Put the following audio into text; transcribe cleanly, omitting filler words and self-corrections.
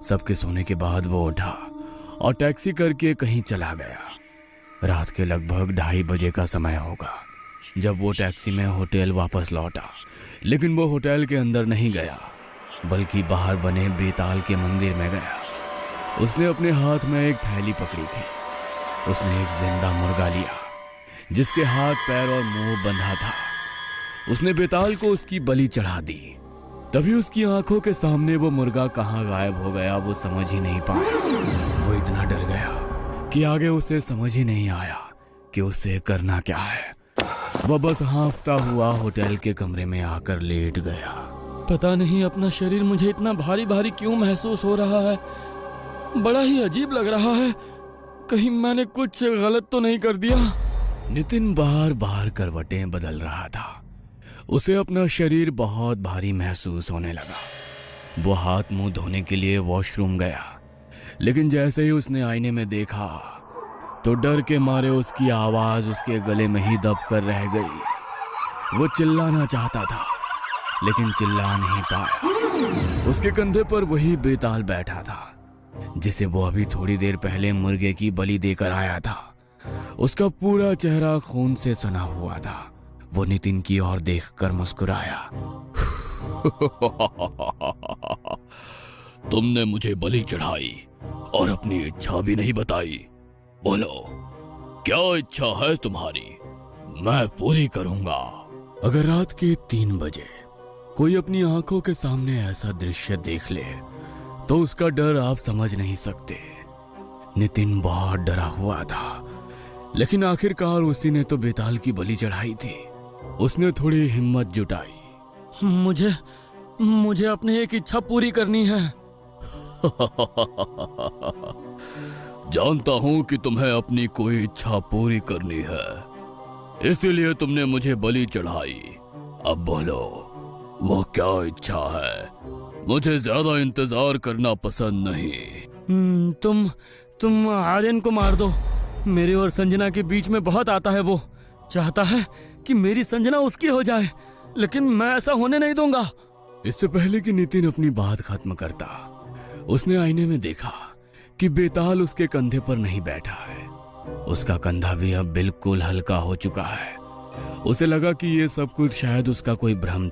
सबके सोने के बाद वो उठा और टैक्सी करके कहीं चला गया। रात के लगभग 2:30 बजे का समय होगा जब वो टैक्सी में होटल वापस लौटा, लेकिन वो होटल के अंदर नहीं गया बल्कि बाहर बने बेताल के मंदिर में गया। उसने अपने हाथ में एक थैली पकड़ी थी। उसने एक जिंदा मुर्गा लिया जिसके हाथ पैर और मुंह बंधा था। उसने बेताल को उसकी बलि चढ़ा दी। तभी उसकी आंखों के सामने वो मुर्गा कहाँ गायब हो गया वो समझ ही नहीं पाया। वो इतना डर गया कि आगे उसे समझ ही नहीं आया कि उसे करना क्या है। वह बस हाँफता हुआ होटल के कमरे में आकर लेट गया। पता नहीं अपना शरीर मुझे इतना भारी भारी क्यों महसूस हो रहा है। बड़ा ही अजीब लग रहा है। कहीं मैंने कुछ गलत तो नहीं कर दिया। नितिन बार बार करवटें बदल रहा था। उसे अपना शरीर बहुत भारी महसूस होने लगा। वो हाथ मुंह धोने के लिए वॉशरूम गया, लेकिन जैसे ही उसने आईने में देखा तो डर के मारे उसकी आवाज उसके गले में ही दब कर रह गई। वो चिल्लाना चाहता था लेकिन चिल्ला नहीं पाया। उसके कंधे पर वही बेताल बैठा था जिसे वो अभी थोड़ी देर पहले मुर्गे की बलि देकर आया था। उसका पूरा चेहरा खून से सना हुआ था। वो नितिन की ओर देखकर मुस्कुराया। तुमने मुझे बलि चढ़ाई और अपनी इच्छा भी नहीं बताई। बोलो, क्या इच्छा है तुम्हारी? मैं पूरी करूंगा। अगर रात के 3 बजे कोई अपनी आंखों के सामने ऐसा दृश्य देख ले तो उसका डर आप समझ नहीं सकते। नितिन बहुत डरा हुआ था, लेकिन आखिरकार उसी ने तो बेताल की बलि चढ़ाई थी। उसने थोड़ी हिम्मत जुटाई। मुझे अपनी एक इच्छा पूरी करनी है। जानता हूं कि तुम्हें अपनी कोई इच्छा पूरी करनी है, इसीलिए तुमने मुझे बलि चढ़ाई। अब बोलो, वो क्या इच्छा है? मुझे ज्यादा इंतजार करना पसंद नहीं। तुम आर्यन को मार दो। मेरे और संजना के बीच में बहुत आता है। वो चाहता है कि मेरी संजना उसकी हो जाए, लेकिन मैं ऐसा होने नहीं दूंगा। इससे पहले कि नितिन अपनी बात खत्म करता, उसने आईने में देखा कि बेताल उसके कंधे पर नहीं बैठा है। उसका कंधा भी अब बिल्कुल हल्का हो चुका है। उसे लगा कि ये सब कुछ शायद उसका कोई भ्रम